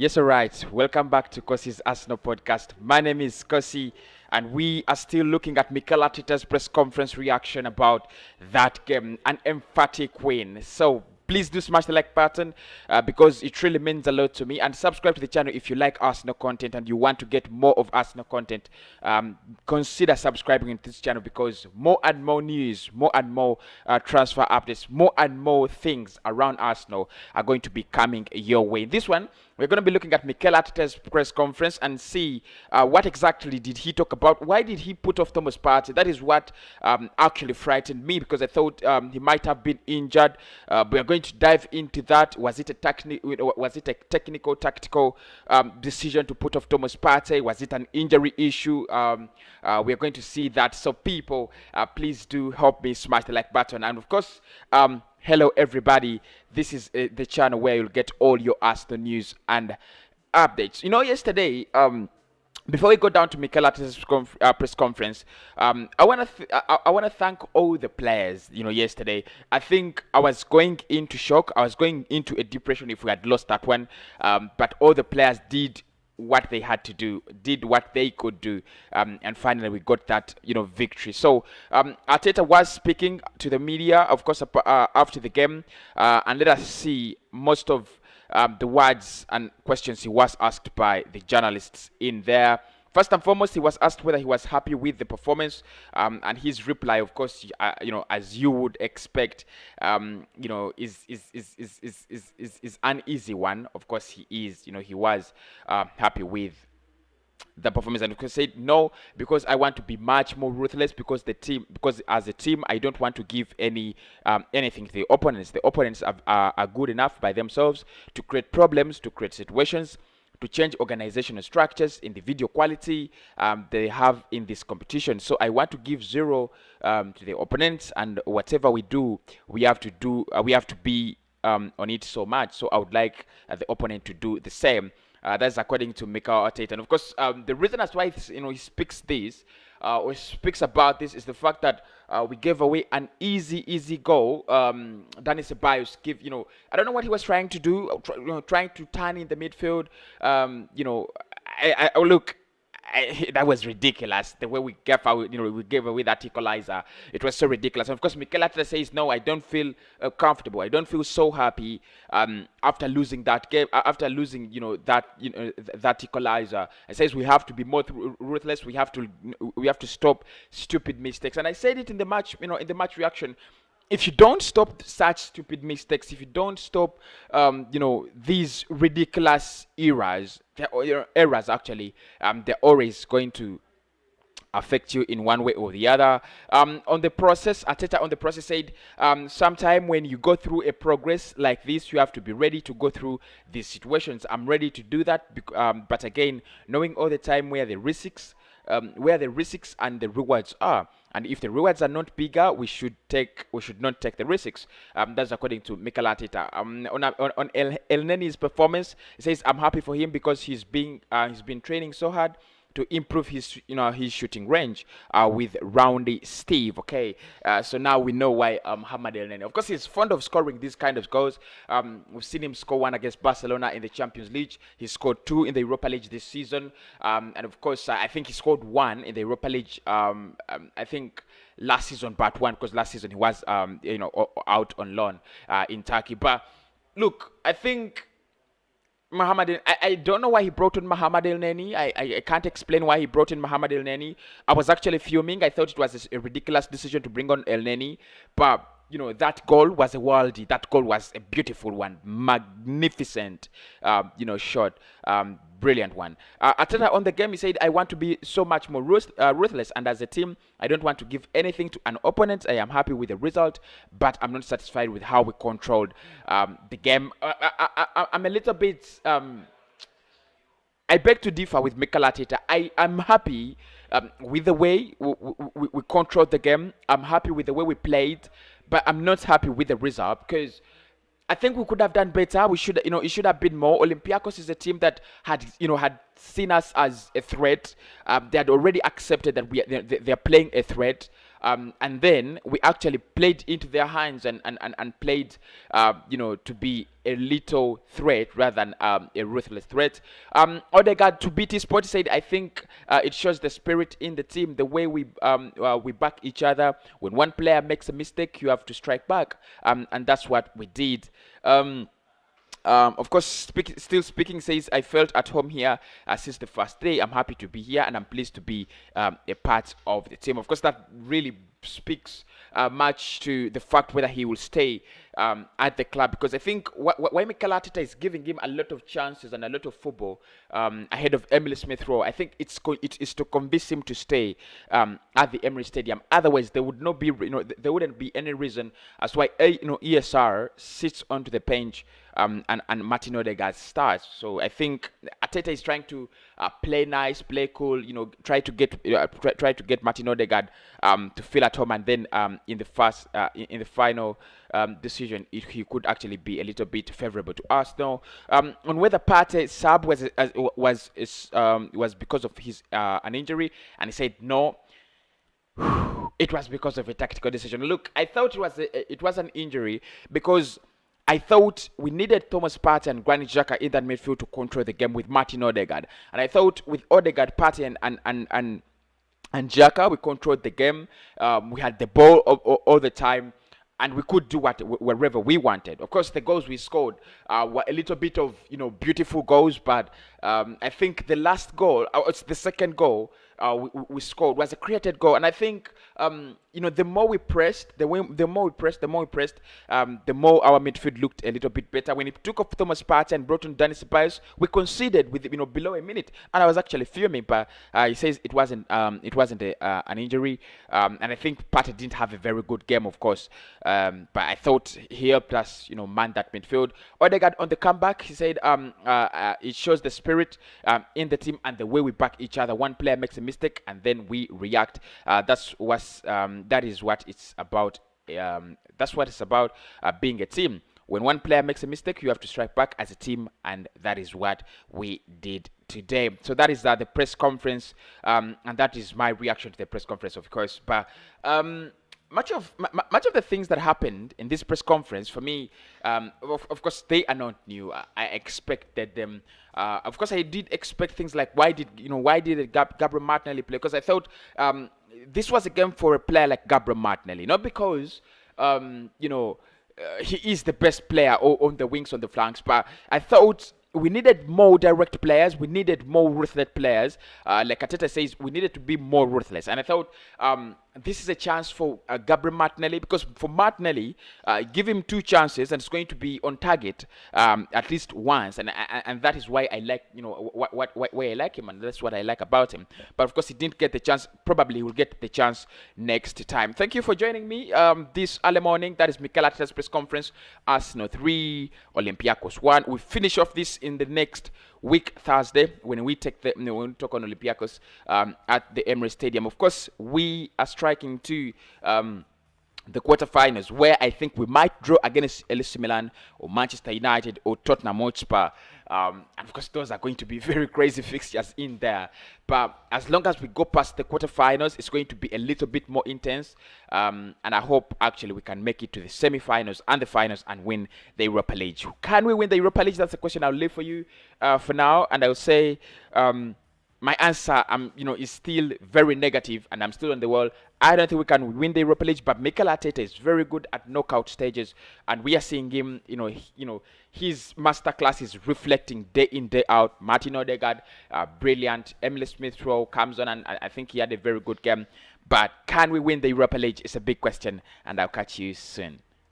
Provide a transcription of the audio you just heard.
Yes, all right. Welcome back to Kosi's Arsenal podcast. My name is Kosi, and we are still looking at Mikel Arteta's press conference reaction about that game, an emphatic win. So please do smash the like button because it really means a lot to me. And subscribe to the channel if you like Arsenal content and you want to get more of Arsenal content. Consider subscribing to this channel because more and more news, more and more transfer updates, more and more things around Arsenal are going to be coming your way. This one, we're going to be looking at Mikel Arteta's press conference and see what exactly did he talk about. Why did he put off Thomas Partey? That is what actually frightened me because I thought he might have been injured. We're going to dive into that. Was it a technical, tactical decision to put off Thomas Partey? Was it an injury issue? We're going to see that. So people, please do help me smash the like button. And of course, hello everybody, this is the channel where you'll get all your Arsenal news and updates. Yesterday, before we go down to Mikel Arteta's press conference, I want to thank all the players. Yesterday, I think I was going into shock. I was going into a depression if we had lost that one. But all the players did what they had to do, did what they could do, and finally we got that victory. So Arteta was speaking to the media, of course, after the game, and let us see most of the words and questions he was asked by the journalists in there. First and foremost, he was asked whether he was happy with the performance, and his reply, of course, as you would expect, is an easy one. Of course, he was happy with the performance, and because said no, because I want to be much more ruthless, because as a team I don't want to give anything to the opponents. The opponents are good enough by themselves to create problems, to create situations, to change organizational structures, individual quality they have in this competition. So I want to give zero to the opponents, and whatever we do, we have to be on it so much. So I would like the opponent to do the same. That's according to Mikel Arteta. And of course, the reason as why he speaks this or speaks about this is the fact that we gave away an easy goal. Dani Ceballos I don't know what he was trying to do, trying to turn in the midfield. Look. That was ridiculous. The way we gave away that equalizer, it was so ridiculous. And of course, Mikel Arteta says, "No, I don't feel comfortable. I don't feel so happy after losing that game, after losing that equalizer." It says we have to be more ruthless. We have to stop stupid mistakes. And I said it in the match, in the match reaction. If you don't stop such stupid mistakes, if you don't stop, these ridiculous errors actually, they're always going to affect you in one way or the other. On the process, Arteta on the process said, sometime when you go through a progress like this, you have to be ready to go through these situations. I'm ready to do that, but again, knowing all the time where the risks and the rewards are. And if the rewards are not bigger, we should not take the risks. That's according to Mikel Arteta. On El Neni's performance, he says, "I'm happy for him because he's been training so hard to improve his shooting range with Roundy Steve." Okay, so now we know why Mohamed El Neni. Of course, he's fond of scoring these kind of goals. We've seen him score one against Barcelona in the Champions League. He scored two in the Europa League this season, and of course, I think he scored one in the Europa League. I think last season, part one, because last season he was out on loan in Turkey. But look, I think I don't know why he brought in Mohamed El Neni. I can't explain why he brought in Mohamed El Neni. I was actually fuming. I thought it was a ridiculous decision to bring on El Neni. But, that goal was a worldie. That goal was a beautiful one. Magnificent, shot. Brilliant one. Arteta on the game, he said, "I want to be so much more ruthless. And as a team, I don't want to give anything to an opponent. I am happy with the result, but I'm not satisfied with how we controlled the game." I'm a little bit... I beg to differ with Mikel Arteta. I am happy with the way we controlled the game. I'm happy with the way we played, but I'm not happy with the result because I think we could have done better. We should, it should have been more. Olympiakos is a team that had seen us as a threat. They had already accepted that they're playing a threat. and then we actually played into their hands and played, to be a little threat rather than a ruthless threat. Odegaard, to beat his sport, said, I think it shows the spirit in the team, the way we back each other. When one player makes a mistake, you have to strike back, and that's what we did. Of course, still speaking, says, I felt at home here since the first day. I'm happy to be here and I'm pleased to be a part of the team. Of course, that really speaks much to the fact whether he will stay at the club, because I think why Mikel Arteta is giving him a lot of chances and a lot of football ahead of Emile Smith Rowe. I think it is to convince him to stay at the Emirates Stadium. Otherwise, there would not be, there wouldn't be any reason as why ESR sits onto the bench and Martin Odegaard starts. So I think Arteta is trying to play nice, play cool. Try to get Martin Odegaard to feel at home, and then in the final decision, he could actually be a little bit favorable to Arsenal. On whether Partey sub was because of his an injury, and he said no. It was because of a tactical decision. Look, I thought it was an injury because I thought we needed Thomas Partey and Granit Xhaka in that midfield to control the game with Martin Odegaard. And I thought with Odegaard, Partey, and Xhaka, we controlled the game. We had the ball all the time, and we could do wherever we wanted. Of course, the goals we scored were a little bit of beautiful goals, but I think the last goal, it's the second goal we scored, was a created goal, and I think the more we pressed, the more we pressed, the more our midfield looked a little bit better. When he took off Thomas Partey and brought on Dani Ceballos, we conceded with below a minute, and I was actually fuming. But he says it wasn't an injury, and I think Partey didn't have a very good game, of course. But I thought he helped us, man that midfield. Odegaard on the comeback, he said it shows the spirit in the team and the way we back each other. One player makes a mistake and then we react. That is what it's about. That's what it's about, being a team. When one player makes a mistake, you have to strike back as a team, and that is what we did today. So that is the press conference, and that is my reaction to the press conference, of course. But much of the things that happened in this press conference, for me, of course, they are not new. I expected them. Of course, I did expect things like why did Gabriel Martinelli play? Because I thought this was a game for a player like Gabriel Martinelli, not because he is the best player on the wings, on the flanks, but I thought we needed more direct players. We needed more ruthless players. Like Arteta says, we needed to be more ruthless. And I thought this is a chance for Gabriel Martinelli, because for Martinelli, give him 2 chances and it's going to be on target at least once. And that is why I like, why I like him, and that's what I like about him. But of course, he didn't get the chance. Probably he will get the chance next time. Thank you for joining me this early morning. That is Mikel Arteta's press conference. Arsenal 3, Olympiakos 1. We finish off this in the next week, Thursday, when we talk on Olympiakos at the Emirates Stadium. Of course, we are striking to the quarterfinals, where I think we might draw against AC Milan or Manchester United or Tottenham Hotspur. And of course, those are going to be very crazy fixtures in there. But as long as we go past the quarterfinals, it's going to be a little bit more intense. And I hope actually we can make it to the semi-finals and the finals and win the Europa League. Can we win the Europa League? That's a question I'll leave for you for now. And I'll say my answer is still very negative, and I'm still on the wall. I don't think we can win the Europa League, but Mikel Arteta is very good at knockout stages, and we are seeing him. His masterclass is reflecting day in, day out. Martin Odegaard, brilliant. Emile Smith Rowe comes on, and I think he had a very good game. But can we win the Europa League? It's a big question, and I'll catch you soon.